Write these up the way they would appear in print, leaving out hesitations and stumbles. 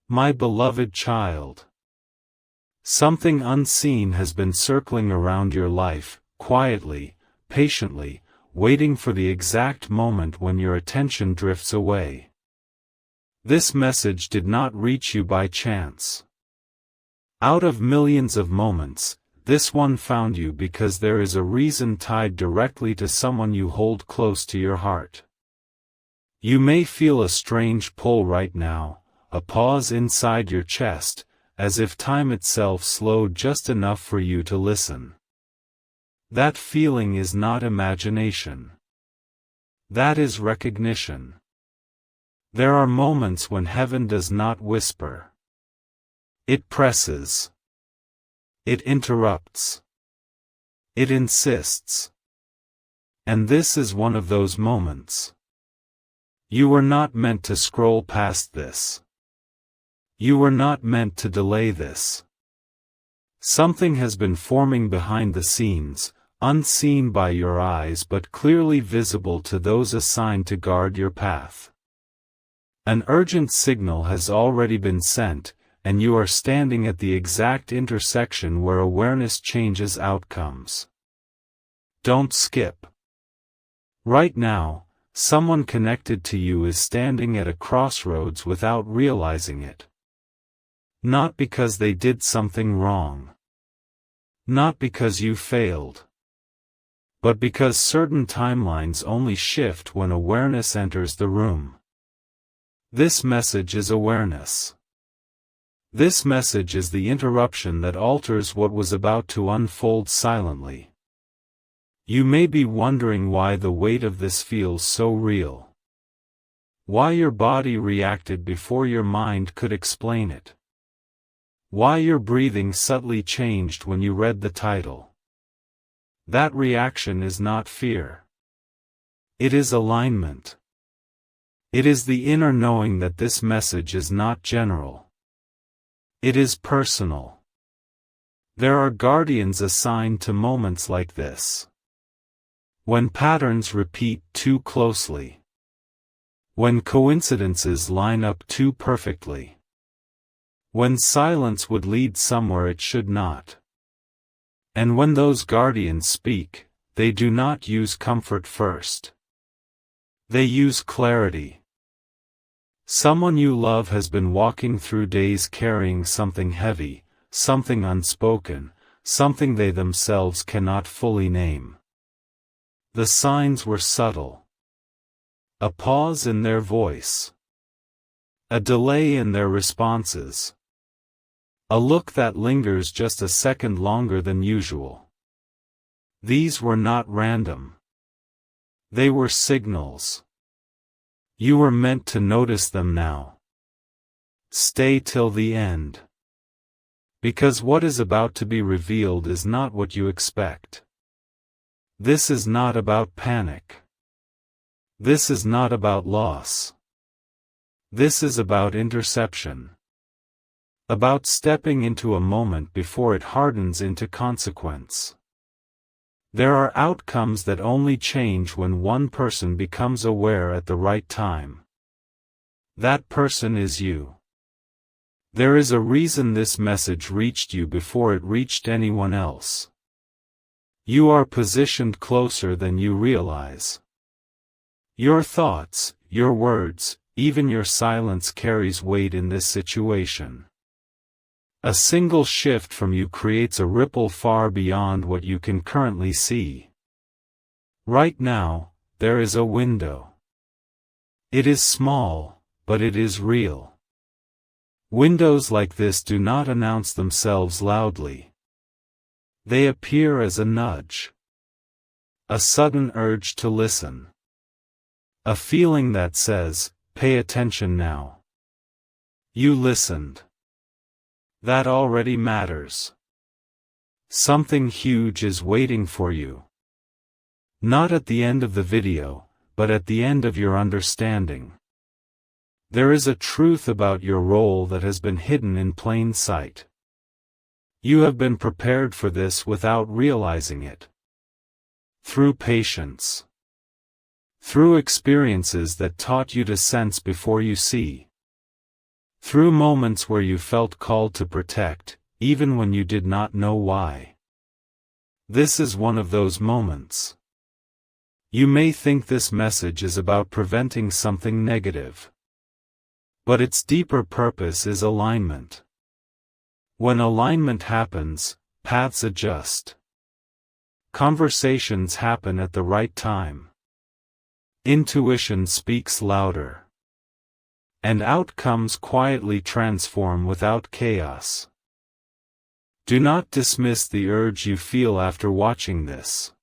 My beloved child. Something unseen has been circling around your life, quietly, patiently, waiting for the exact moment when your attention drifts away. This message did not reach you by chance. Out of millions of moments, this one found you because there is a reason tied directly to someone you hold close to your heart. You may feel a strange pull right now, a pause inside your chest, as if time itself slowed just enough for you to listen. That feeling is not imagination. That is recognition. There are moments when heaven does not whisper. It presses. It interrupts. It insists. And this is one of those moments. You were not meant to scroll past this. You were not meant to delay this. Something has been forming behind the scenes, unseen by your eyes but clearly visible to those assigned to guard your path. An urgent signal has already been sent, and you are standing at the exact intersection where awareness changes outcomes. Don't skip. Right now, someone connected to you is standing at a crossroads without realizing it. Not because they did something wrong. Not because you failed. But because certain timelines only shift when awareness enters the room. This message is awareness. This message is the interruption that alters what was about to unfold silently. You may be wondering why the weight of this feels so real. Why your body reacted before your mind could explain it. Why your breathing subtly changed when you read the title. That reaction is not fear. It is alignment. It is the inner knowing that this message is not general. It is personal. There are guardians assigned to moments like this. When patterns repeat too closely. When coincidences line up too perfectly. When silence would lead somewhere it should not. And when those guardians speak, they do not use comfort first. They use clarity. Someone you love has been walking through days carrying something heavy, something unspoken, something they themselves cannot fully name. The signs were subtle. A pause in their voice. A delay in their responses. A look that lingers just a second longer than usual. These were not random. They were signals. You were meant to notice them now. Stay till the end. Because what is about to be revealed is not what you expect. This is not about panic. This is not about loss. This is about interception. About stepping into a moment before it hardens into consequence. There are outcomes that only change when one person becomes aware at the right time. That person is you. There is a reason this message reached you before it reached anyone else. You are positioned closer than you realize. Your thoughts, your words, even your silence carries weight in this situation. A single shift from you creates a ripple far beyond what you can currently see. Right now, there is a window. It is small, but it is real. Windows like this do not announce themselves loudly. They appear as a nudge. A sudden urge to listen. A feeling that says, "Pay attention now." You listened. That already matters. Something huge is waiting for you. Not at the end of the video, but at the end of your understanding. There is a truth about your role that has been hidden in plain sight. You have been prepared for this without realizing it. Through patience. Through experiences that taught you to sense before you see. Through moments where you felt called to protect, even when you did not know why. This is one of those moments. You may think this message is about preventing something negative. But its deeper purpose is alignment. When alignment happens, paths adjust. Conversations happen at the right time. Intuition speaks louder. And outcomes quietly transform without chaos. Do not dismiss the urge you feel after watching this.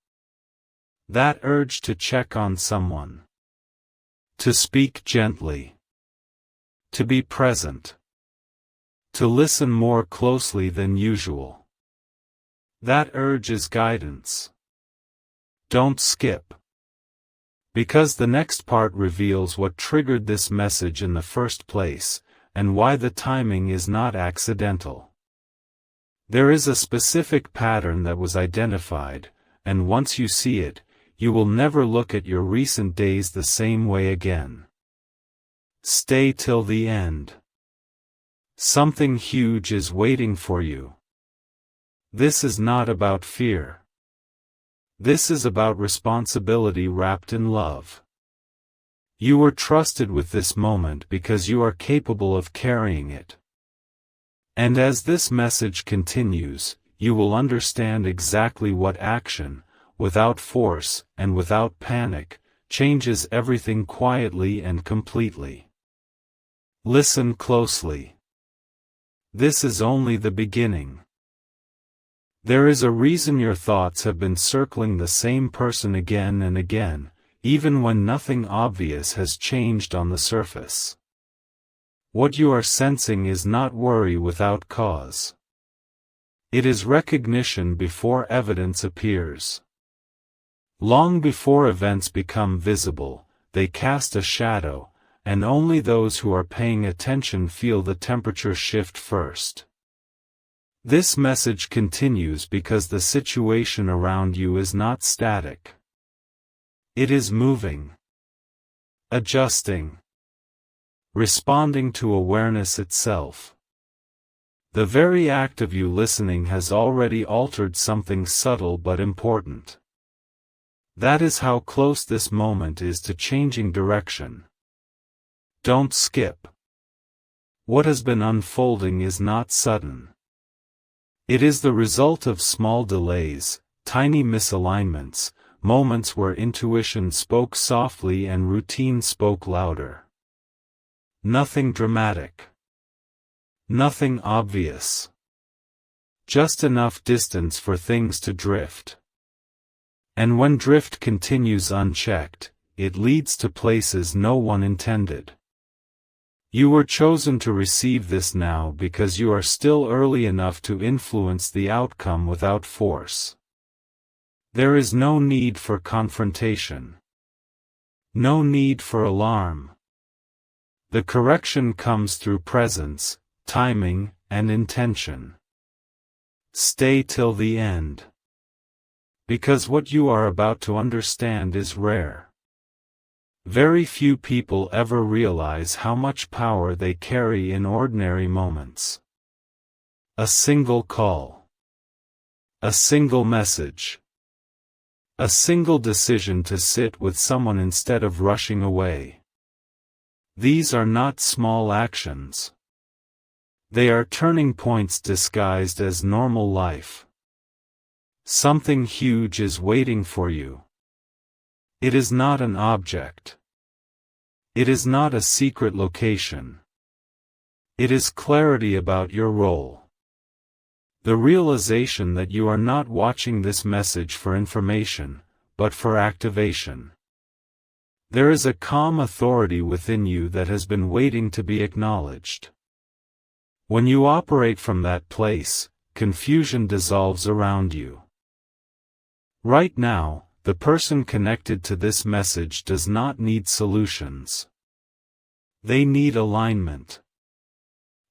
That urge to check on someone. To speak gently. To be present. To listen more closely than usual. That urge is guidance. Don't skip. Because the next part reveals what triggered this message in the first place, and why the timing is not accidental. There is a specific pattern that was identified, and once you see it, you will never look at your recent days the same way again. Stay till the end. Something huge is waiting for you. This is not about fear. This is about responsibility wrapped in love. You were trusted with this moment because you are capable of carrying it. And as this message continues, you will understand exactly what action, without force and without panic, changes everything quietly and completely. Listen closely. This is only the beginning. There is a reason your thoughts have been circling the same person again and again, even when nothing obvious has changed on the surface. What you are sensing is not worry without cause. It is recognition before evidence appears. Long before events become visible, they cast a shadow, and only those who are paying attention feel the temperature shift first. This message continues because the situation around you is not static. It is moving. Adjusting. Responding to awareness itself. The very act of you listening has already altered something subtle but important. That is how close this moment is to changing direction. Don't skip. What has been unfolding is not sudden. It is the result of small delays, tiny misalignments, moments where intuition spoke softly and routine spoke louder. Nothing dramatic. Nothing obvious. Just enough distance for things to drift. And when drift continues unchecked, it leads to places no one intended. You were chosen to receive this now because you are still early enough to influence the outcome without force. There is no need for confrontation. No need for alarm. The correction comes through presence, timing, and intention. Stay till the end. Because what you are about to understand is rare. Very few people ever realize how much power they carry in ordinary moments. A single call. A single message. A single decision to sit with someone instead of rushing away. These are not small actions. They are turning points disguised as normal life. Something huge is waiting for you. It is not an object. It is not a secret location. It is clarity about your role. The realization that you are not watching this message for information, but for activation. There is a calm authority within you that has been waiting to be acknowledged. When you operate from that place, confusion dissolves around you. Right now, the person connected to this message does not need solutions. They need alignment.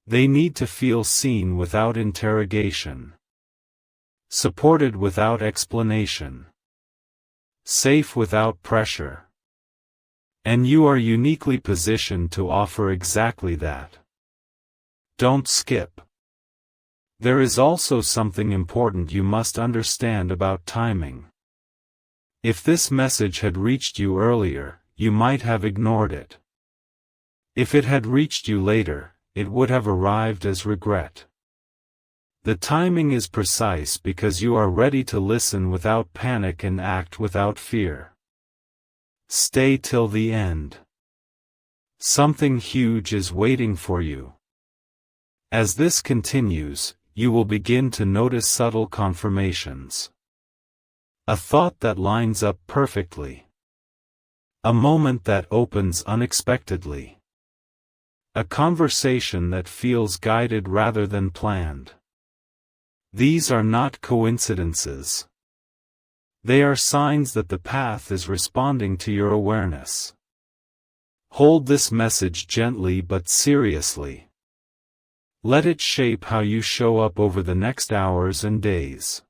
They need to feel seen without interrogation. Supported without explanation. Safe without pressure. And you are uniquely positioned to offer exactly that. Don't skip. There is also something important you must understand about timing. If this message had reached you earlier, you might have ignored it. If it had reached you later, it would have arrived as regret. The timing is precise because you are ready to listen without panic and act without fear. Stay till the end. Something huge is waiting for you. As this continues, you will begin to notice subtle confirmations. A thought that lines up perfectly. A moment that opens unexpectedly. A conversation that feels guided rather than planned. These are not coincidences. They are signs that the path is responding to your awareness. Hold this message gently but seriously. Let it shape how you show up over the next hours and days.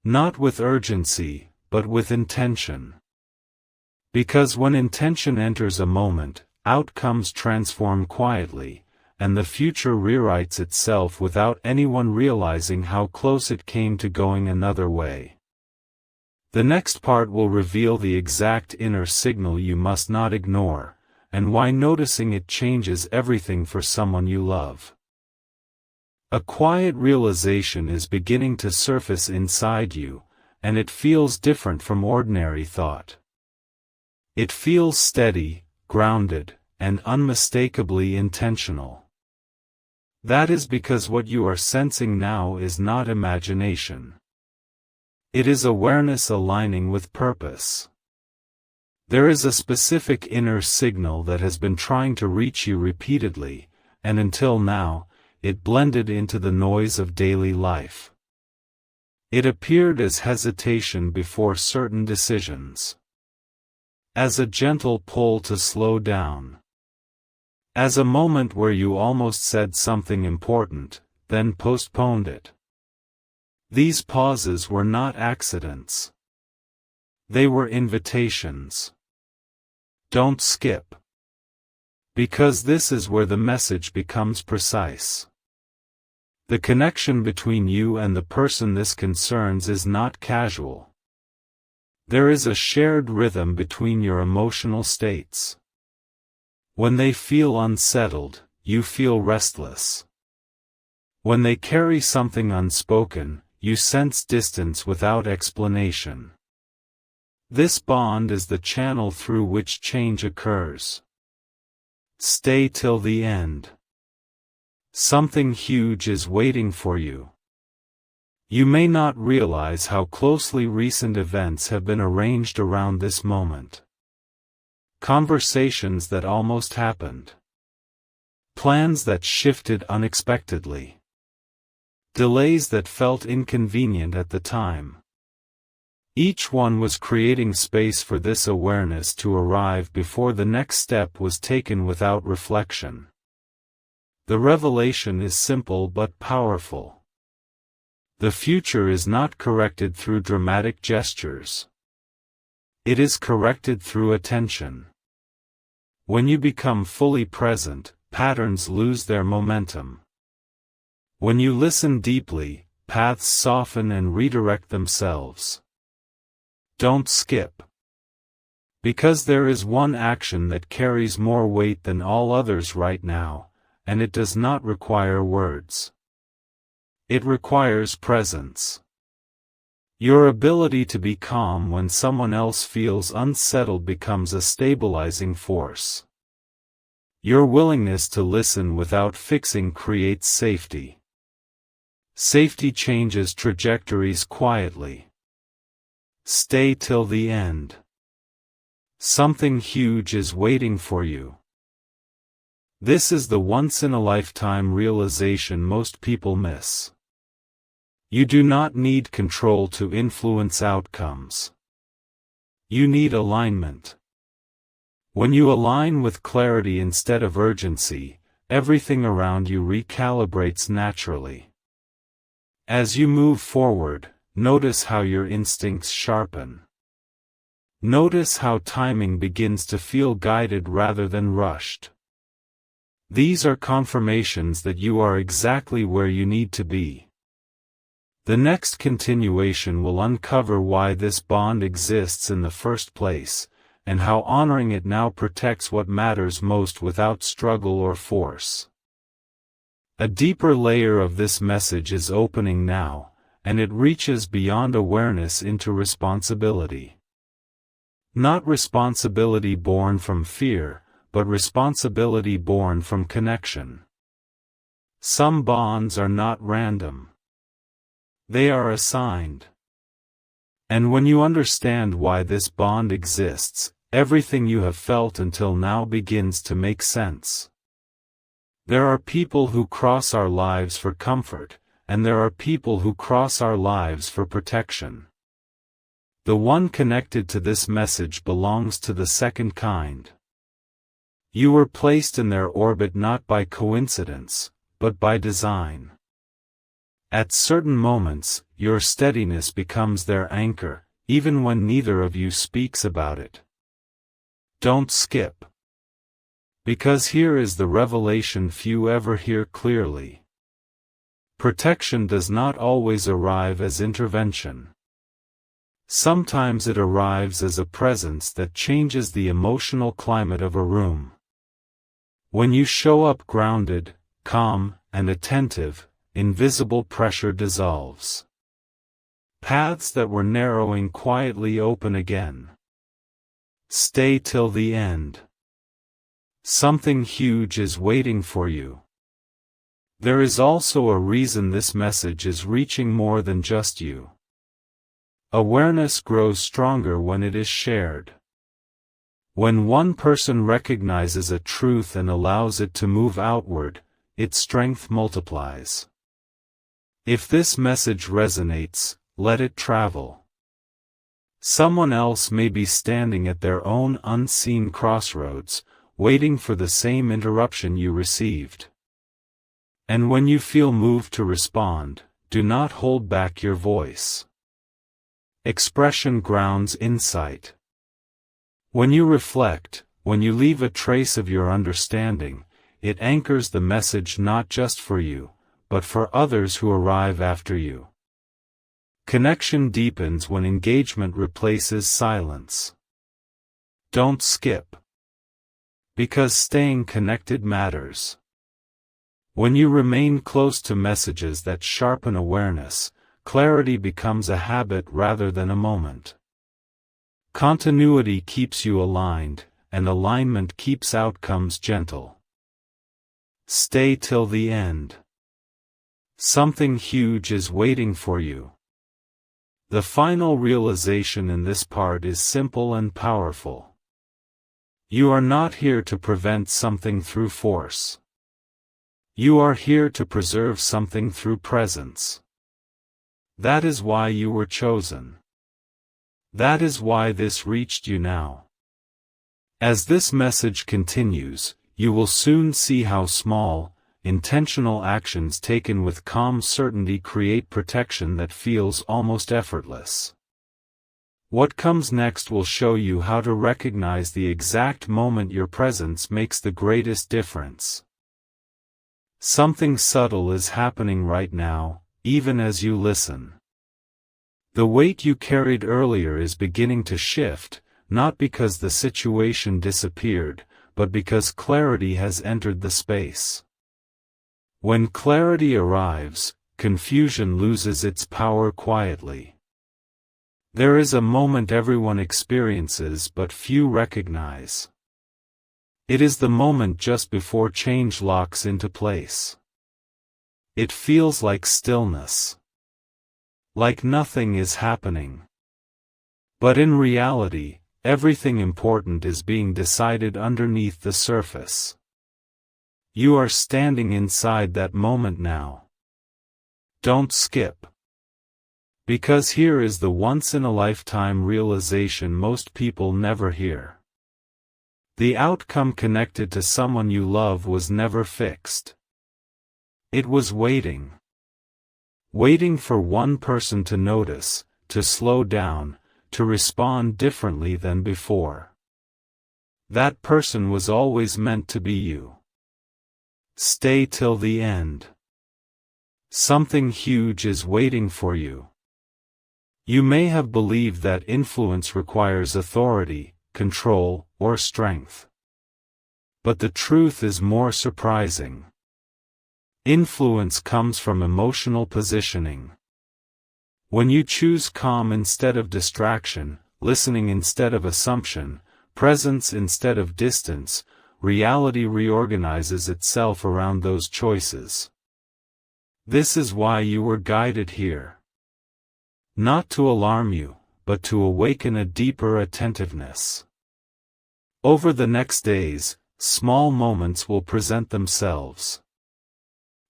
Not with urgency, but with intention. Because when intention enters a moment, outcomes transform quietly, and the future rewrites itself without anyone realizing how close it came to going another way. The next part will reveal the exact inner signal you must not ignore, and why noticing it changes everything for someone you love. A quiet realization is beginning to surface inside you, and it feels different from ordinary thought. It feels steady, grounded, and unmistakably intentional. That is because what you are sensing now is not imagination. It is awareness aligning with purpose. There is a specific inner signal that has been trying to reach you repeatedly, and until now, it blended into the noise of daily life. It appeared as hesitation before certain decisions. As a gentle pull to slow down. As a moment where you almost said something important, then postponed it. These pauses were not accidents. They were invitations. Don't skip. Because this is where the message becomes precise. The connection between you and the person this concerns is not casual. There is a shared rhythm between your emotional states. When they feel unsettled, you feel restless. When they carry something unspoken, you sense distance without explanation. This bond is the channel through which change occurs. Stay till the end. Something huge is waiting for you. You may not realize how closely recent events have been arranged around this moment. Conversations that almost happened. Plans that shifted unexpectedly. Delays that felt inconvenient at the time. Each one was creating space for this awareness to arrive before the next step was taken without reflection. The revelation is simple but powerful. The future is not corrected through dramatic gestures. It is corrected through attention. When you become fully present, patterns lose their momentum. When you listen deeply, paths soften and redirect themselves. Don't skip. Because there is one action that carries more weight than all others right now, and it does not require words. It requires presence. Your ability to be calm when someone else feels unsettled becomes a stabilizing force. Your willingness to listen without fixing creates safety. Safety changes trajectories quietly. Stay till the end. Something huge is waiting for you. This is the once-in-a-lifetime realization most people miss. You do not need control to influence outcomes. You need alignment. When you align with clarity instead of urgency, everything around you recalibrates naturally. As you move forward, notice how your instincts sharpen. Notice how timing begins to feel guided rather than rushed. These are confirmations that you are exactly where you need to be. The next continuation will uncover why this bond exists in the first place, and how honoring it now protects what matters most without struggle or force. A deeper layer of this message is opening now, and it reaches beyond awareness into responsibility. Not responsibility born from fear, but responsibility born from connection. Some bonds are not random. They are assigned. And when you understand why this bond exists, everything you have felt until now begins to make sense. There are people who cross our lives for comfort, and there are people who cross our lives for protection. The one connected to this message belongs to the second kind. You were placed in their orbit not by coincidence, but by design. At certain moments, your steadiness becomes their anchor, even when neither of you speaks about it. Don't skip. Because here is the revelation few ever hear clearly. Protection does not always arrive as intervention. Sometimes it arrives as a presence that changes the emotional climate of a room. When you show up grounded, calm, and attentive, invisible pressure dissolves. Paths that were narrowing quietly open again. Stay till the end. Something huge is waiting for you. There is also a reason this message is reaching more than just you. Awareness grows stronger when it is shared. When one person recognizes a truth and allows it to move outward, its strength multiplies. If this message resonates, let it travel. Someone else may be standing at their own unseen crossroads, waiting for the same interruption you received. And when you feel moved to respond, do not hold back your voice. Expression grounds insight. When you reflect, when you leave a trace of your understanding, it anchors the message not just for you, but for others who arrive after you. Connection deepens when engagement replaces silence. Don't skip. Because staying connected matters. When you remain close to messages that sharpen awareness, clarity becomes a habit rather than a moment. Continuity keeps you aligned, and alignment keeps outcomes gentle. Stay till the end. Something huge is waiting for you. The final realization in this part is simple and powerful. You are not here to prevent something through force. You are here to preserve something through presence. That is why you were chosen. That is why this reached you now. As this message continues, you will soon see how small, intentional actions taken with calm certainty create protection that feels almost effortless. What comes next will show you how to recognize the exact moment your presence makes the greatest difference. Something subtle is happening right now, even as you listen. The weight you carried earlier is beginning to shift, not because the situation disappeared, but because clarity has entered the space. When clarity arrives, confusion loses its power quietly. There is a moment everyone experiences but few recognize. It is the moment just before change locks into place. It feels like stillness. Like nothing is happening. But in reality, everything important is being decided underneath the surface. You are standing inside that moment now. Don't skip. Because here is the once-in-a-lifetime realization most people never hear. The outcome connected to someone you love was never fixed. It was waiting. Waiting for one person to notice, to slow down, to respond differently than before. That person was always meant to be you. Stay till the end. Something huge is waiting for you. You may have believed that influence requires authority, control, or strength. But the truth is more surprising. Influence comes from emotional positioning. When you choose calm instead of distraction, listening instead of assumption, presence instead of distance, reality reorganizes itself around those choices. This is why you were guided here. Not to alarm you, but to awaken a deeper attentiveness. Over the next days, small moments will present themselves.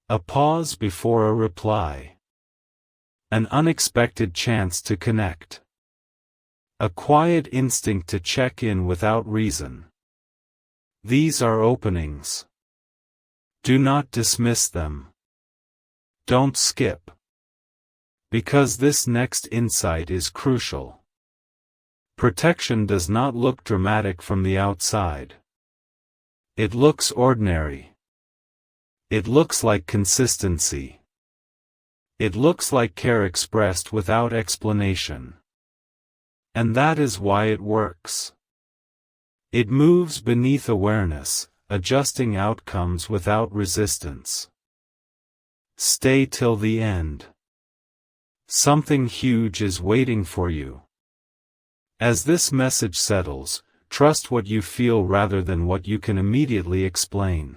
A pause before a reply. An unexpected chance to connect. A quiet instinct to check in without reason. These are openings. Do not dismiss them. Don't skip. Because this next insight is crucial. Protection does not look dramatic from the outside. It looks ordinary. It looks like consistency. It looks like care expressed without explanation. And that is why it works. It moves beneath awareness, adjusting outcomes without resistance. Stay till the end. Something huge is waiting for you. As this message settles, trust what you feel rather than what you can immediately explain.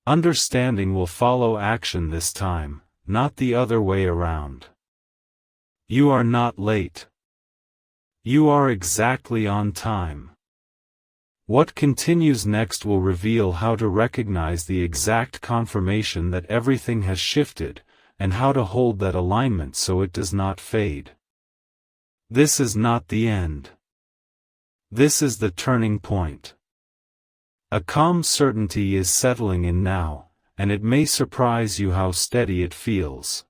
Understanding will follow action this time, not the other way around. You are not late. You are exactly on time. What continues next will reveal how to recognize the exact confirmation that everything has shifted, and how to hold that alignment so it does not fade. This is not the end. This is the turning point. A calm certainty is settling in now, and it may surprise you how steady it feels.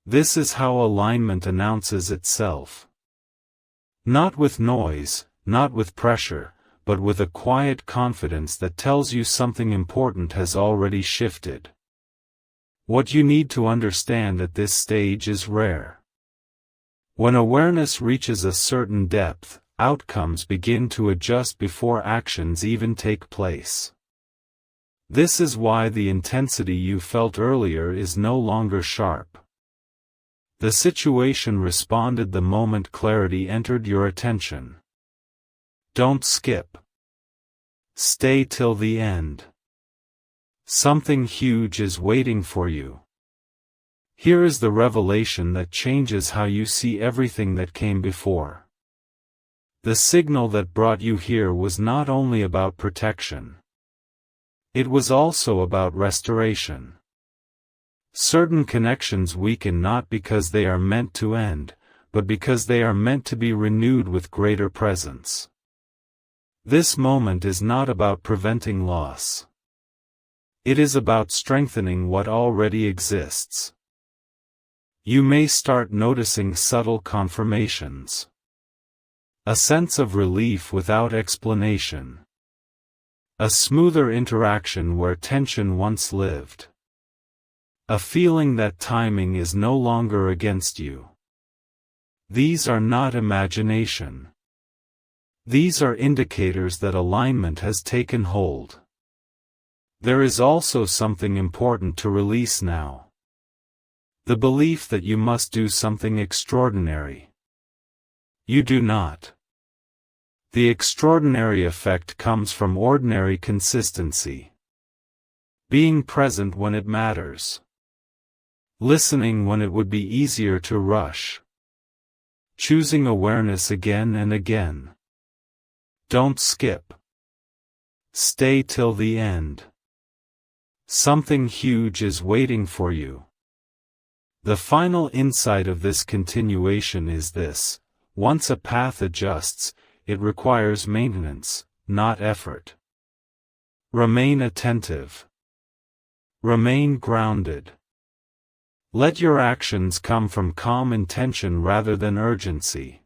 This is how alignment announces itself. Not with noise, not with pressure, but with a quiet confidence that tells you something important has already shifted. What you need to understand at this stage is rare. When awareness reaches a certain depth, outcomes begin to adjust before actions even take place. This is why the intensity you felt earlier is no longer sharp. The situation responded the moment clarity entered your attention. Don't skip. Stay till the end. Something huge is waiting for you. Here is the revelation that changes how you see everything that came before. The signal that brought you here was not only about protection. It was also about restoration. Certain connections weaken not because they are meant to end, but because they are meant to be renewed with greater presence. This moment is not about preventing loss. It is about strengthening what already exists. You may start noticing subtle confirmations. A sense of relief without explanation. A smoother interaction where tension once lived. A feeling that timing is no longer against you. These are not imagination. These are indicators that alignment has taken hold. There is also something important to release now. The belief that you must do something extraordinary. You do not. The extraordinary effect comes from ordinary consistency. Being present when it matters. Listening when it would be easier to rush. Choosing awareness again and again. Don't skip. Stay till the end. Something huge is waiting for you. The final insight of this continuation is this: once a path adjusts, it requires maintenance, not effort. Remain attentive. Remain grounded. Let your actions come from calm intention rather than urgency.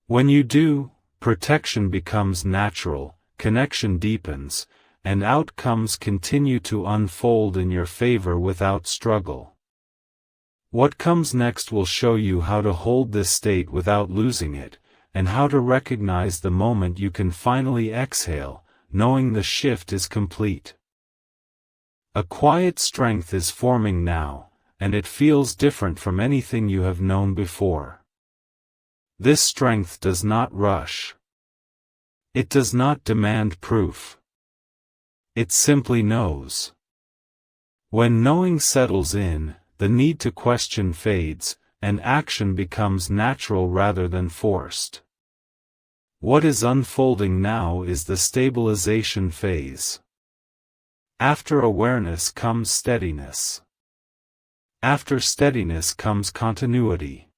When you do, protection becomes natural, connection deepens, and outcomes continue to unfold in your favor without struggle. What comes next will show you how to hold this state without losing it, and how to recognize the moment you can finally exhale, knowing the shift is complete. A quiet strength is forming now, and it feels different from anything you have known before. This strength does not rush. It does not demand proof. It simply knows. When knowing settles in, the need to question fades, and action becomes natural rather than forced. What is unfolding now is the stabilization phase. After awareness comes steadiness. After steadiness comes continuity.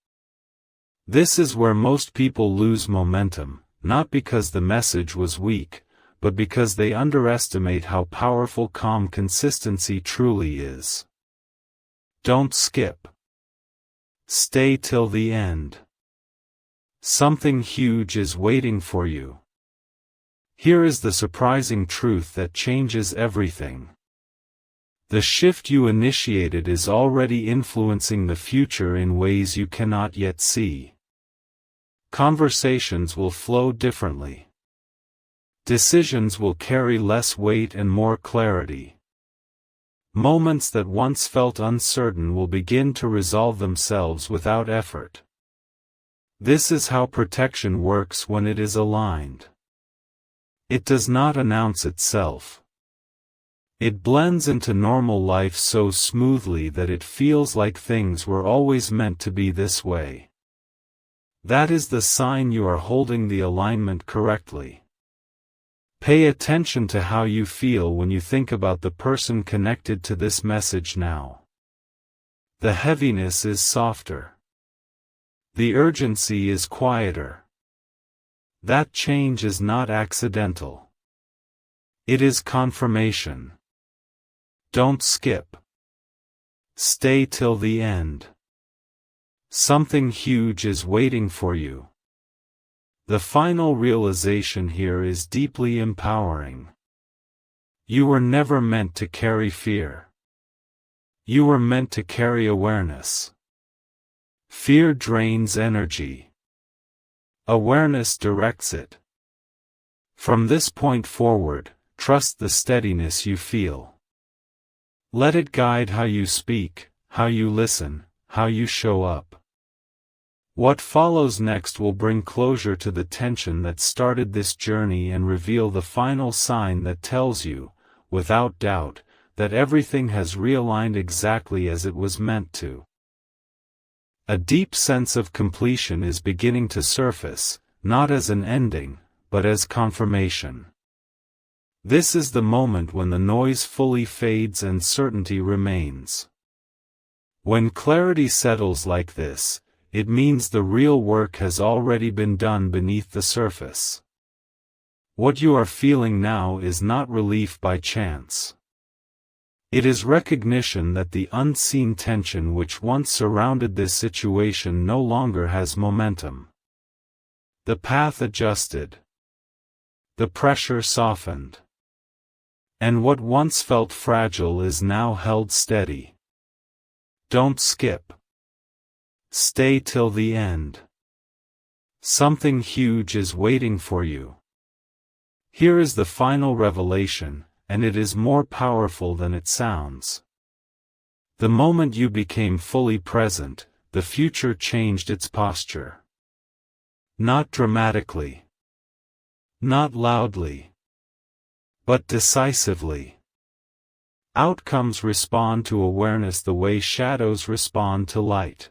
This is where most people lose momentum, not because the message was weak, but because they underestimate how powerful calm consistency truly is. Don't skip. Stay till the end. Something huge is waiting for you. Here is the surprising truth that changes everything. The shift you initiated is already influencing the future in ways you cannot yet see. Conversations will flow differently. Decisions will carry less weight and more clarity. Moments that once felt uncertain will begin to resolve themselves without effort. This is how protection works when it is aligned. It does not announce itself. It blends into normal life so smoothly that it feels like things were always meant to be this way. That is the sign you are holding the alignment correctly. Pay attention to how you feel when you think about the person connected to this message now. The heaviness is softer. The urgency is quieter. That change is not accidental. It is confirmation. Don't skip. Stay till the end. Something huge is waiting for you. The final realization here is deeply empowering. You were never meant to carry fear. You were meant to carry awareness. Fear drains energy. Awareness directs it. From this point forward, trust the steadiness you feel. Let it guide how you speak, how you listen, how you show up. What follows next will bring closure to the tension that started this journey and reveal the final sign that tells you, without doubt, that everything has realigned exactly as it was meant to. A deep sense of completion is beginning to surface, not as an ending, but as confirmation. This is the moment when the noise fully fades and certainty remains. When clarity settles like this, it means the real work has already been done beneath the surface. What you are feeling now is not relief by chance. It is recognition that the unseen tension which once surrounded this situation no longer has momentum. The path adjusted. The pressure softened. And what once felt fragile is now held steady. Don't skip. Stay till the end. Something huge is waiting for you. Here is the final revelation, and it is more powerful than it sounds. The moment you became fully present, the future changed its posture. Not dramatically. Not loudly. But decisively. Outcomes respond to awareness the way shadows respond to light.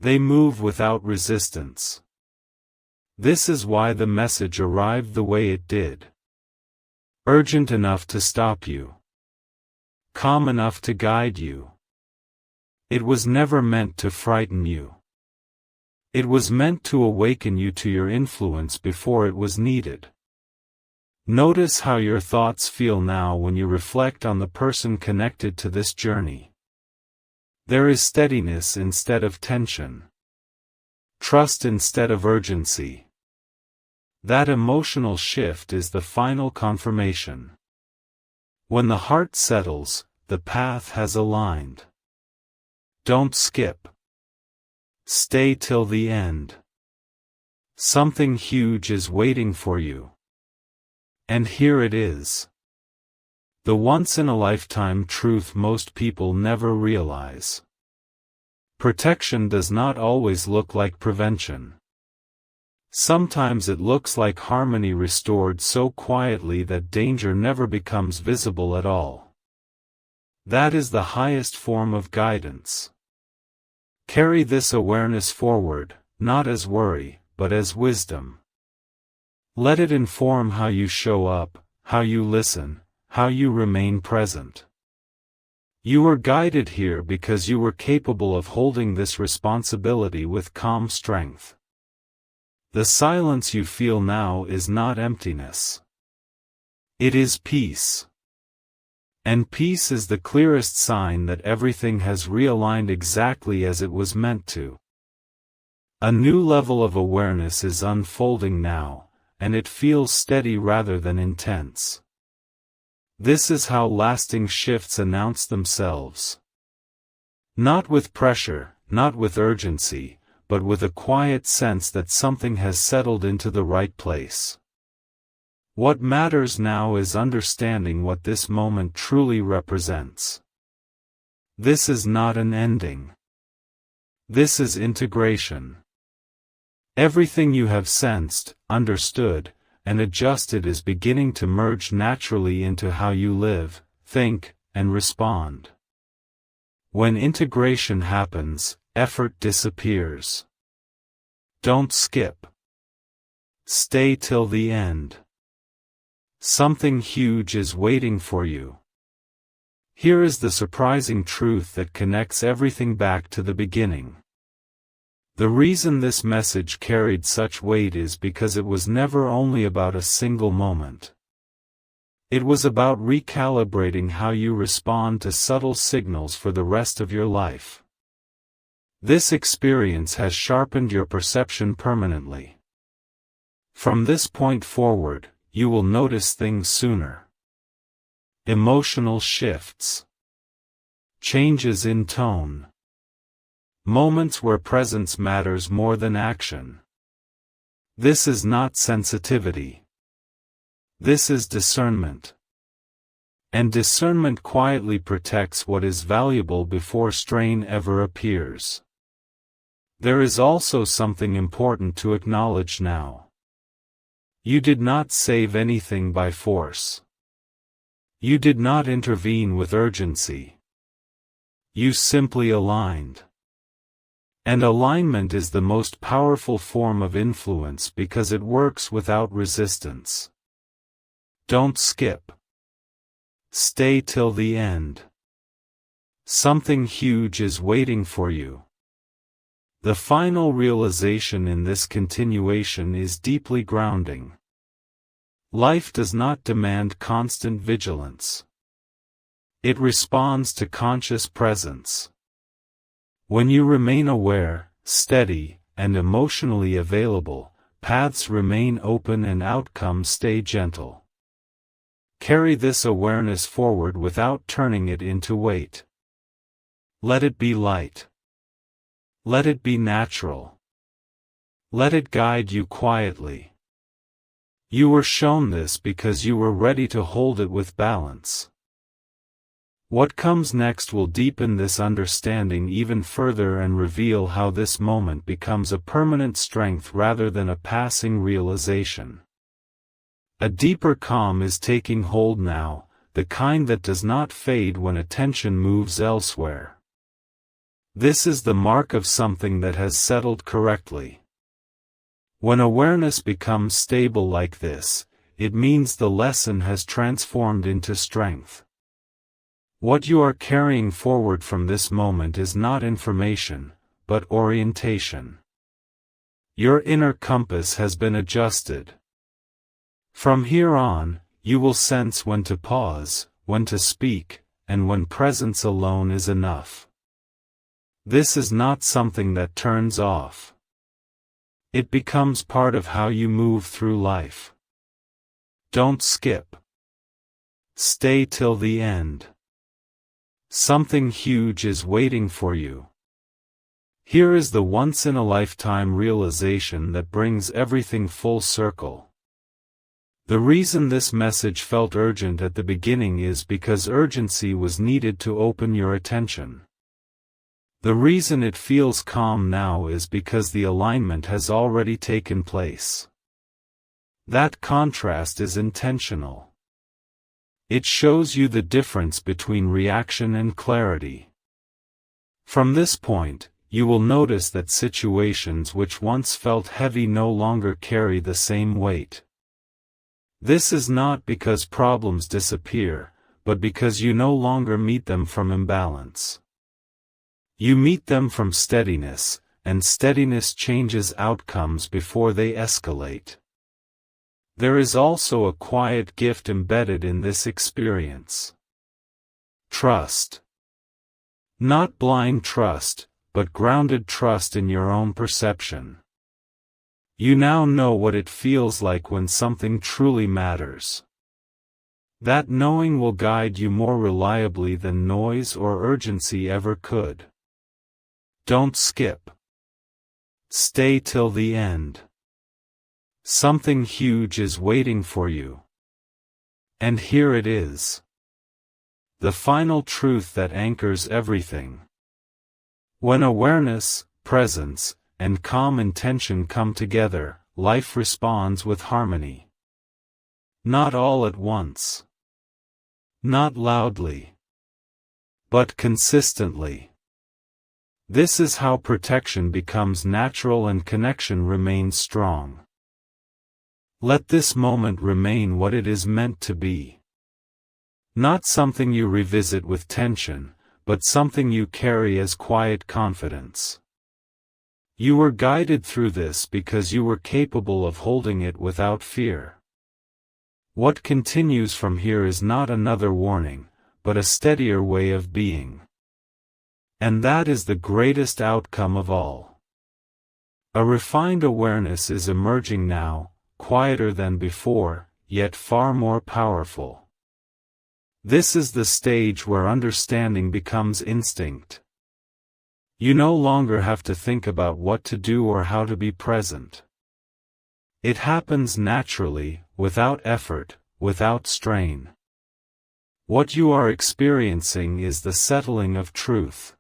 They move without resistance. This is why the message arrived the way it did. Urgent enough to stop you. Calm enough to guide you. It was never meant to frighten you. It was meant to awaken you to your influence before it was needed. Notice how your thoughts feel now when you reflect on the person connected to this journey. There is steadiness instead of tension. Trust instead of urgency. That emotional shift is the final confirmation. When the heart settles, the path has aligned. Don't skip. Stay till the end. Something huge is waiting for you. And here it is. The once-in-a-lifetime truth most people never realize. Protection does not always look like prevention. Sometimes it looks like harmony restored so quietly that danger never becomes visible at all. That is the highest form of guidance. Carry this awareness forward, not as worry, but as wisdom. Let it inform how you show up, how you listen, how you remain present. You were guided here because you were capable of holding this responsibility with calm strength. The silence you feel now is not emptiness. It is peace. And peace is the clearest sign that everything has realigned exactly as it was meant to. A new level of awareness is unfolding now, and it feels steady rather than intense. This is how lasting shifts announce themselves. Not with pressure, not with urgency, but with a quiet sense that something has settled into the right place. What matters now is understanding what this moment truly represents. This is not an ending. This is integration. Everything you have sensed, understood, and adjusted is beginning to merge naturally into how you live, think, and respond. When integration happens, effort disappears. Don't skip. Stay till the end. Something huge is waiting for you. Here is the surprising truth that connects everything back to the beginning. The reason this message carried such weight is because it was never only about a single moment. It was about recalibrating how you respond to subtle signals for the rest of your life. This experience has sharpened your perception permanently. From this point forward, you will notice things sooner. Emotional shifts. Changes in tone. Moments where presence matters more than action. This is not sensitivity. This is discernment. And discernment quietly protects what is valuable before strain ever appears. There is also something important to acknowledge now. You did not save anything by force. You did not intervene with urgency. You simply aligned. And alignment is the most powerful form of influence because it works without resistance. Don't skip. Stay till the end. Something huge is waiting for you. The final realization in this continuation is deeply grounding. Life does not demand constant vigilance. It responds to conscious presence. When you remain aware, steady, and emotionally available, paths remain open and outcomes stay gentle. Carry this awareness forward without turning it into weight. Let it be light. Let it be natural. Let it guide you quietly. You were shown this because you were ready to hold it with balance. What comes next will deepen this understanding even further and reveal how this moment becomes a permanent strength rather than a passing realization. A deeper calm is taking hold now, the kind that does not fade when attention moves elsewhere. This is the mark of something that has settled correctly. When awareness becomes stable like this, it means the lesson has transformed into strength. What you are carrying forward from this moment is not information, but orientation. Your inner compass has been adjusted. From here on, you will sense when to pause, when to speak, and when presence alone is enough. This is not something that turns off. It becomes part of how you move through life. Don't skip. Stay till the end. Something huge is waiting for you. Here is the once-in-a-lifetime realization that brings everything full circle. The reason this message felt urgent at the beginning is because urgency was needed to open your attention. The reason it feels calm now is because the alignment has already taken place. That contrast is intentional. It shows you the difference between reaction and clarity. From this point, you will notice that situations which once felt heavy no longer carry the same weight. This is not because problems disappear, but because you no longer meet them from imbalance. You meet them from steadiness, and steadiness changes outcomes before they escalate. There is also a quiet gift embedded in this experience. Trust. Not blind trust, but grounded trust in your own perception. You now know what it feels like when something truly matters. That knowing will guide you more reliably than noise or urgency ever could. Don't skip. Stay till the end. Something huge is waiting for you. And here it is. The final truth that anchors everything. When awareness, presence, and calm intention come together, life responds with harmony. Not all at once. Not loudly. But consistently. This is how protection becomes natural and connection remains strong. Let this moment remain what it is meant to be. Not something you revisit with tension, but something you carry as quiet confidence. You were guided through this because you were capable of holding it without fear. What continues from here is not another warning, but a steadier way of being. And that is the greatest outcome of all. A refined awareness is emerging now, quieter than before, yet far more powerful. This is the stage where understanding becomes instinct. You no longer have to think about what to do or how to be present. It happens naturally, without effort, without strain. What you are experiencing is the settling of truth.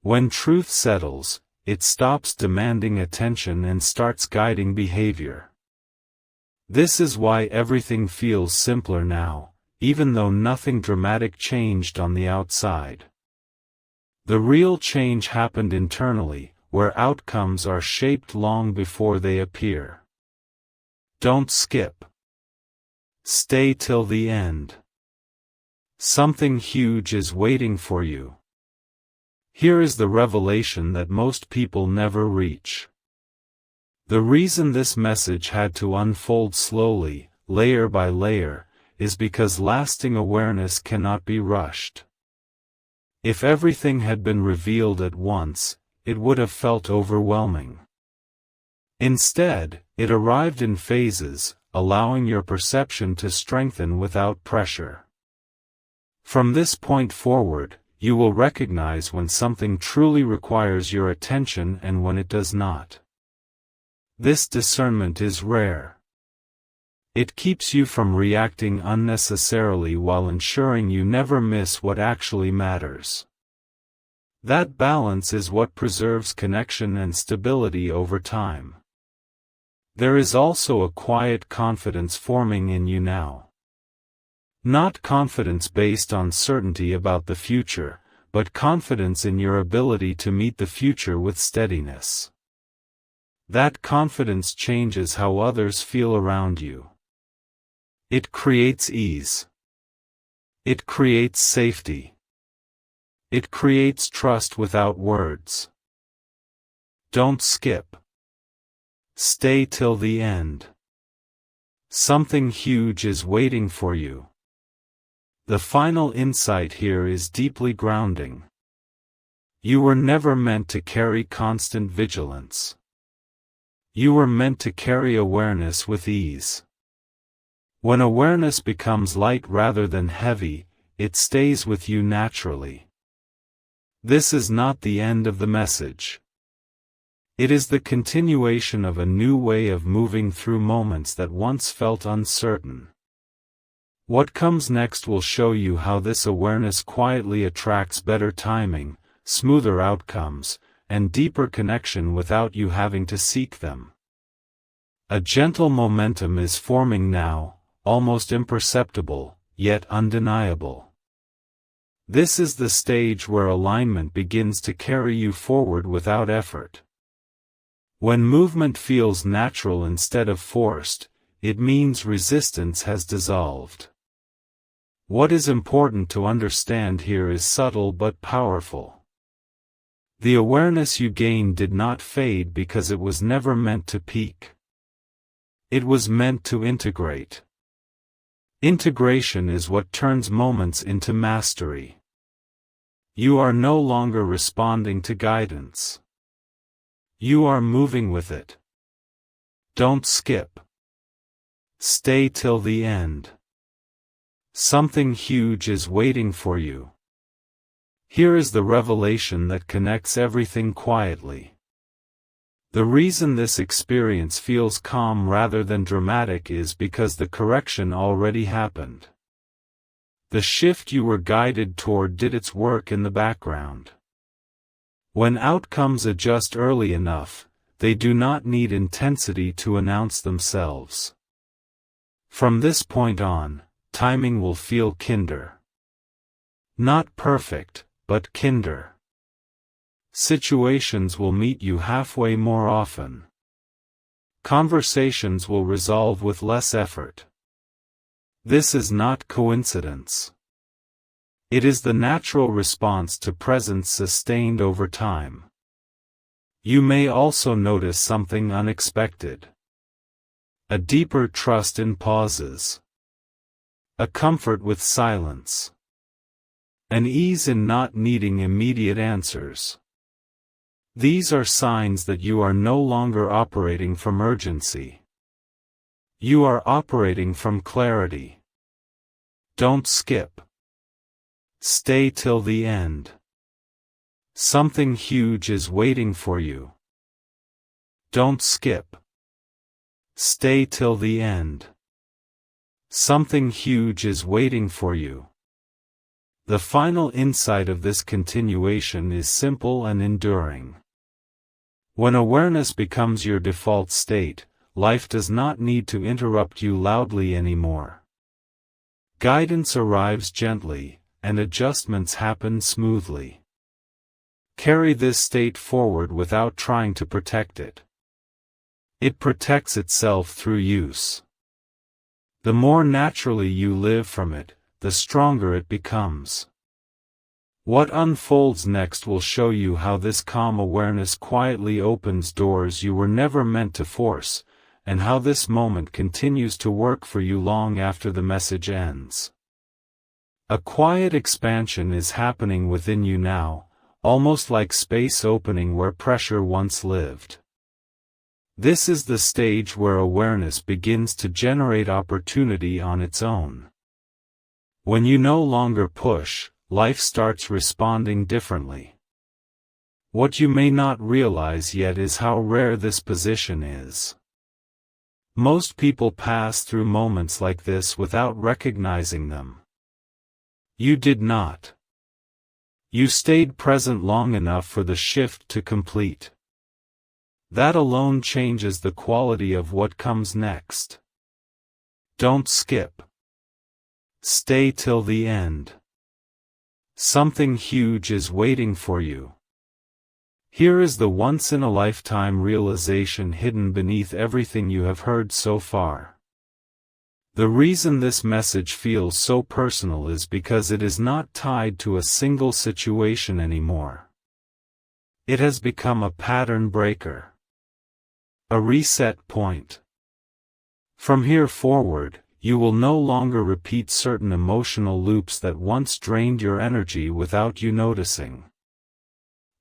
When truth settles, it stops demanding attention and starts guiding behavior. This is why everything feels simpler now, even though nothing dramatic changed on the outside. The real change happened internally, where outcomes are shaped long before they appear. Don't skip. Stay till the end. Something huge is waiting for you. Here is the revelation that most people never reach. The reason this message had to unfold slowly, layer by layer, is because lasting awareness cannot be rushed. If everything had been revealed at once, it would have felt overwhelming. Instead, it arrived in phases, allowing your perception to strengthen without pressure. From this point forward, you will recognize when something truly requires your attention and when it does not. This discernment is rare. It keeps you from reacting unnecessarily while ensuring you never miss what actually matters. That balance is what preserves connection and stability over time. There is also a quiet confidence forming in you now. Not confidence based on certainty about the future, but confidence in your ability to meet the future with steadiness. That confidence changes how others feel around you. It creates ease. It creates safety. It creates trust without words. Don't skip. Stay till the end. Something huge is waiting for you. The final insight here is deeply grounding. You were never meant to carry constant vigilance. You were meant to carry awareness with ease. When awareness becomes light rather than heavy, it stays with you naturally. This is not the end of the message. It is the continuation of a new way of moving through moments that once felt uncertain. What comes next will show you how this awareness quietly attracts better timing, smoother outcomes, and deeper connection without you having to seek them. A gentle momentum is forming now, almost imperceptible, yet undeniable. This is the stage where alignment begins to carry you forward without effort. When movement feels natural instead of forced, it means resistance has dissolved. What is important to understand here is subtle but powerful. The awareness you gained did not fade because it was never meant to peak. It was meant to integrate. Integration is what turns moments into mastery. You are no longer responding to guidance. You are moving with it. Don't skip. Stay till the end. Something huge is waiting for you. Here is the revelation that connects everything quietly. The reason this experience feels calm rather than dramatic is because the correction already happened. The shift you were guided toward did its work in the background. When outcomes adjust early enough, they do not need intensity to announce themselves. From this point on, timing will feel kinder. Not perfect, but kinder. Situations will meet you halfway more often. Conversations will resolve with less effort. This is not coincidence. It is the natural response to presence sustained over time. You may also notice something unexpected. A deeper trust in pauses. A comfort with silence. An ease in not needing immediate answers. These are signs that you are no longer operating from urgency. You are operating from clarity. Don't skip. Stay till the end. Something huge is waiting for you. Don't skip. Stay till the end. Something huge is waiting for you. The final insight of this continuation is simple and enduring. When awareness becomes your default state, life does not need to interrupt you loudly anymore. Guidance arrives gently, and adjustments happen smoothly. Carry this state forward without trying to protect it. It protects itself through use. The more naturally you live from it, the stronger it becomes. What unfolds next will show you how this calm awareness quietly opens doors you were never meant to force, and how this moment continues to work for you long after the message ends. A quiet expansion is happening within you now, almost like space opening where pressure once lived. This is the stage where awareness begins to generate opportunity on its own. When you no longer push, life starts responding differently. What you may not realize yet is how rare this position is. Most people pass through moments like this without recognizing them. You did not. You stayed present long enough for the shift to complete. That alone changes the quality of what comes next. Don't skip. Stay till the end. Something huge is waiting for you. Here is the once-in-a-lifetime realization hidden beneath everything you have heard so far. The reason this message feels so personal is because it is not tied to a single situation anymore. It has become a pattern breaker. A reset point. From here forward, you will no longer repeat certain emotional loops that once drained your energy without you noticing.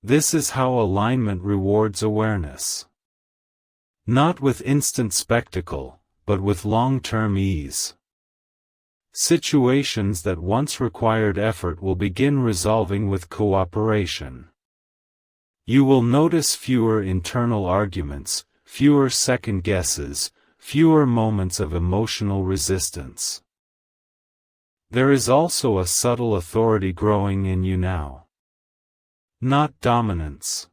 This is how alignment rewards awareness. Not with instant spectacle, but with long-term ease. Situations that once required effort will begin resolving with cooperation. You will notice fewer internal arguments, fewer second guesses, fewer moments of emotional resistance. There is also a subtle authority growing in you now. Not dominance.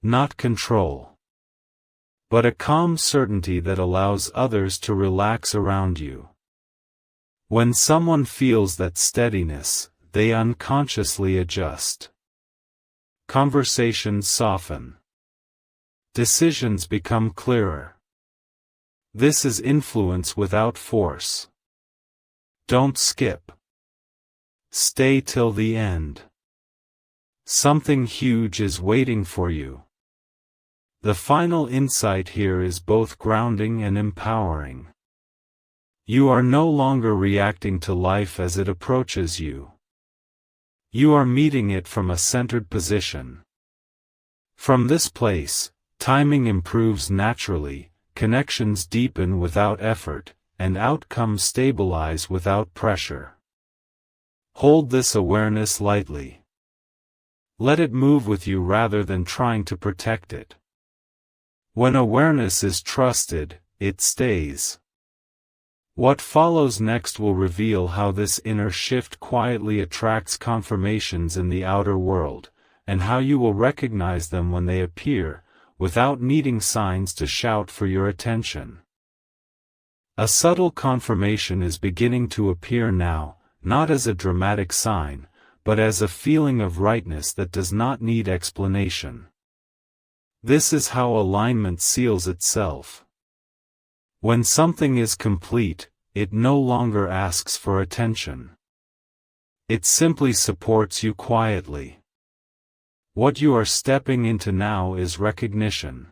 Not control. But a calm certainty that allows others to relax around you. When someone feels that steadiness, they unconsciously adjust. Conversations soften. Decisions become clearer. This is influence without force. Don't skip. Stay till the end. Something huge is waiting for you. The final insight here is both grounding and empowering. You are no longer reacting to life as it approaches you. You are meeting it from a centered position. From this place, timing improves naturally, connections deepen without effort, and outcomes stabilize without pressure. Hold this awareness lightly. Let it move with you rather than trying to protect it. When awareness is trusted, it stays. What follows next will reveal how this inner shift quietly attracts confirmations in the outer world, and how you will recognize them when they appear, without needing signs to shout for your attention. A subtle confirmation is beginning to appear now, not as a dramatic sign, but as a feeling of rightness that does not need explanation. This is how alignment seals itself. When something is complete, it no longer asks for attention. It simply supports you quietly. What you are stepping into now is recognition.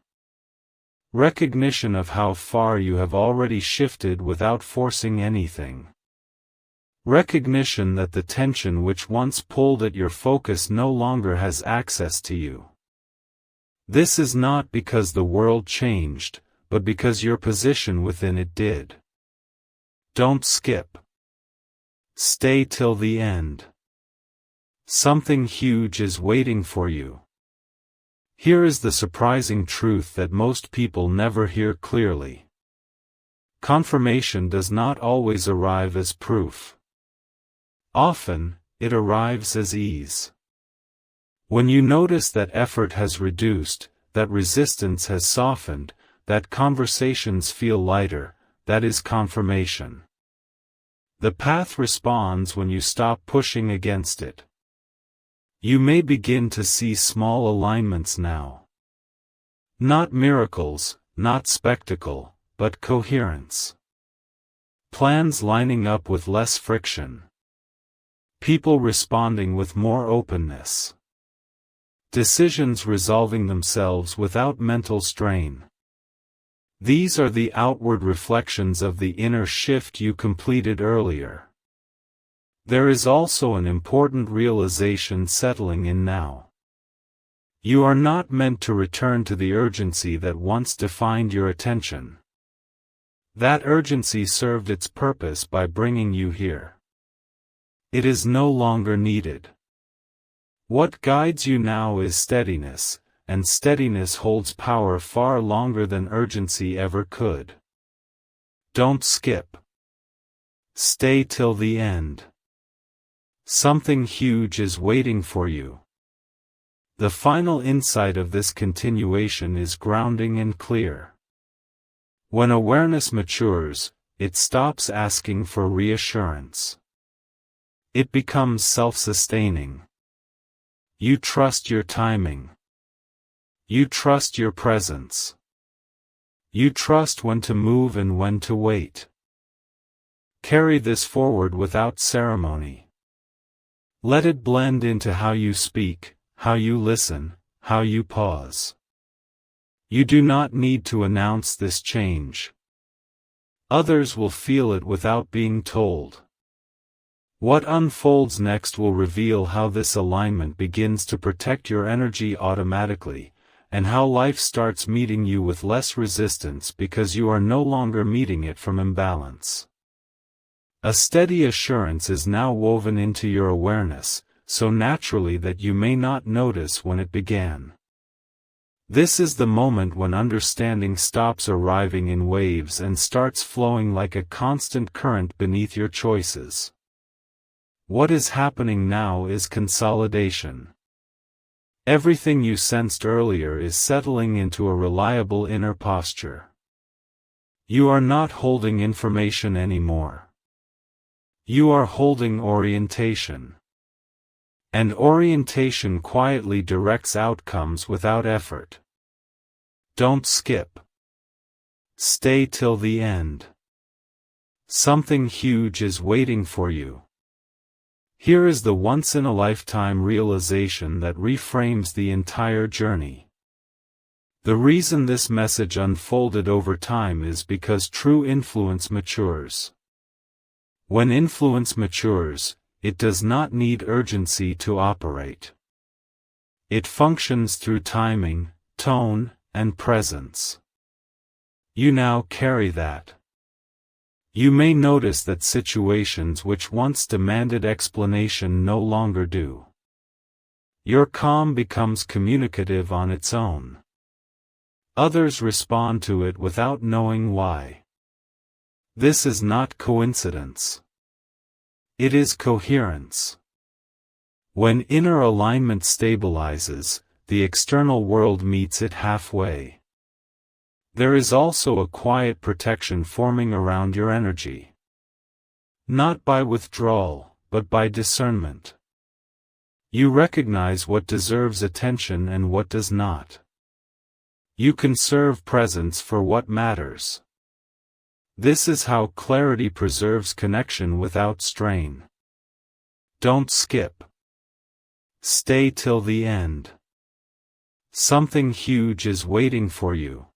Recognition of how far you have already shifted without forcing anything. Recognition that the tension which once pulled at your focus no longer has access to you. This is not because the world changed, but because your position within it did. Don't skip. Stay till the end. Something huge is waiting for you. Here is the surprising truth that most people never hear clearly. Confirmation does not always arrive as proof. Often, it arrives as ease. When you notice that effort has reduced, that resistance has softened, that conversations feel lighter, that is confirmation. The path responds when you stop pushing against it. You may begin to see small alignments now. Not miracles, not spectacle, but coherence. Plans lining up with less friction. People responding with more openness. Decisions resolving themselves without mental strain. These are the outward reflections of the inner shift you completed earlier. There is also an important realization settling in now. You are not meant to return to the urgency that once defined your attention. That urgency served its purpose by bringing you here. It is no longer needed. What guides you now is steadiness, and steadiness holds power far longer than urgency ever could. Don't skip. Stay till the end. Something huge is waiting for you. The final insight of this continuation is grounding and clear. When awareness matures, it stops asking for reassurance. It becomes self-sustaining. You trust your timing. You trust your presence. You trust when to move and when to wait. Carry this forward without ceremony. Let it blend into how you speak, how you listen, how you pause. You do not need to announce this change. Others will feel it without being told. What unfolds next will reveal how this alignment begins to protect your energy automatically, and how life starts meeting you with less resistance because you are no longer meeting it from imbalance. A steady assurance is now woven into your awareness, so naturally that you may not notice when it began. This is the moment when understanding stops arriving in waves and starts flowing like a constant current beneath your choices. What is happening now is consolidation. Everything you sensed earlier is settling into a reliable inner posture. You are not holding information anymore. You are holding orientation. And orientation quietly directs outcomes without effort. Don't skip. Stay till the end. Something huge is waiting for you. Here is the once-in-a-lifetime realization that reframes the entire journey. The reason this message unfolded over time is because true influence matures. When influence matures, it does not need urgency to operate. It functions through timing, tone, and presence. You now carry that. You may notice that situations which once demanded explanation no longer do. Your calm becomes communicative on its own. Others respond to it without knowing why. This is not coincidence. It is coherence. When inner alignment stabilizes, the external world meets it halfway. There is also a quiet protection forming around your energy. Not by withdrawal, but by discernment. You recognize what deserves attention and what does not. You conserve presence for what matters. This is how clarity preserves connection without strain. Don't skip. Stay till the end. Something huge is waiting for you.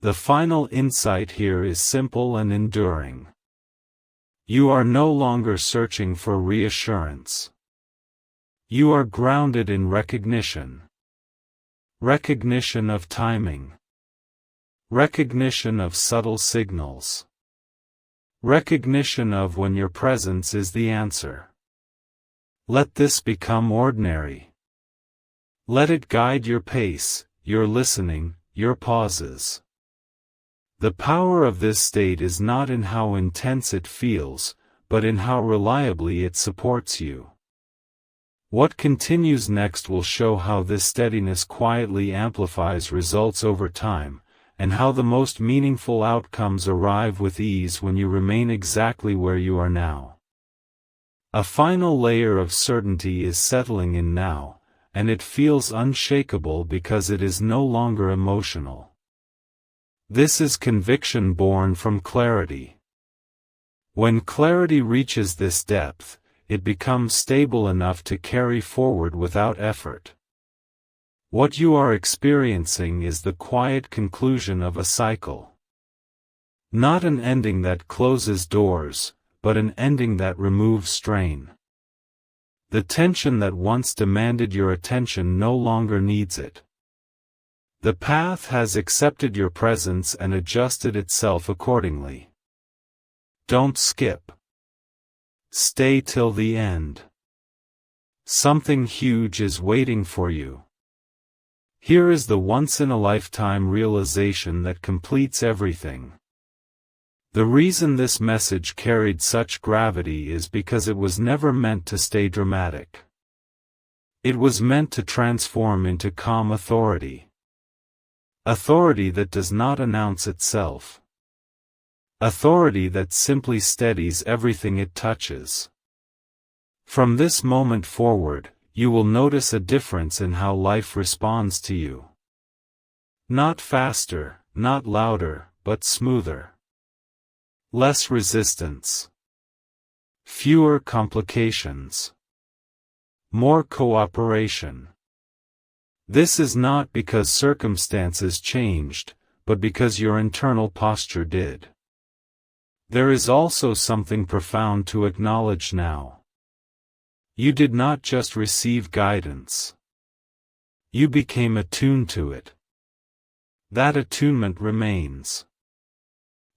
The final insight here is simple and enduring. You are no longer searching for reassurance. You are grounded in recognition. Recognition of timing. Recognition of subtle signals. Recognition of when your presence is the answer. Let this become ordinary. Let it guide your pace, your listening, your pauses. The power of this state is not in how intense it feels, but in how reliably it supports you. What continues next will show how this steadiness quietly amplifies results over time, and how the most meaningful outcomes arrive with ease when you remain exactly where you are now. A final layer of certainty is settling in now, and it feels unshakable because it is no longer emotional. This is conviction born from clarity. When clarity reaches this depth, it becomes stable enough to carry forward without effort. What you are experiencing is the quiet conclusion of a cycle. Not an ending that closes doors, but an ending that removes strain. The tension that once demanded your attention no longer needs it. The path has accepted your presence and adjusted itself accordingly. Don't skip. Stay till the end. Something huge is waiting for you. Here is the once-in-a-lifetime realization that completes everything. The reason this message carried such gravity is because it was never meant to stay dramatic. It was meant to transform into calm authority. Authority that does not announce itself. Authority that simply steadies everything it touches. From this moment forward, you will notice a difference in how life responds to you. Not faster, not louder, but smoother. Less resistance. Fewer complications. More cooperation. This is not because circumstances changed, but because your internal posture did. There is also something profound to acknowledge now. You did not just receive guidance. You became attuned to it. That attunement remains.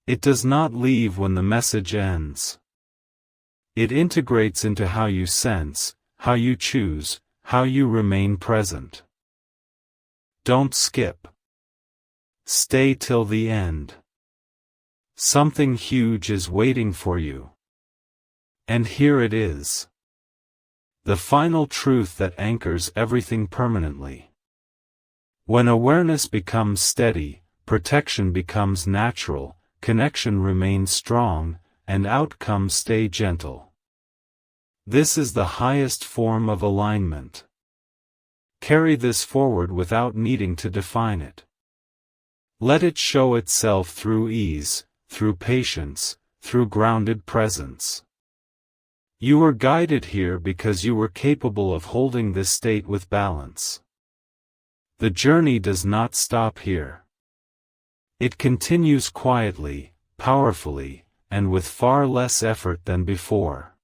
It does not leave when the message ends. It integrates into how you sense, how you choose, how you remain present. Don't skip. Stay till the end. Something huge is waiting for you. And here it is. The final truth that anchors everything permanently. When awareness becomes steady, protection becomes natural, connection remains strong, and outcomes stay gentle. This is the highest form of alignment. Carry this forward without needing to define it. Let it show itself through ease, through patience, through grounded presence. You were guided here because you were capable of holding this state with balance. The journey does not stop here. It continues quietly, powerfully, and with far less effort than before.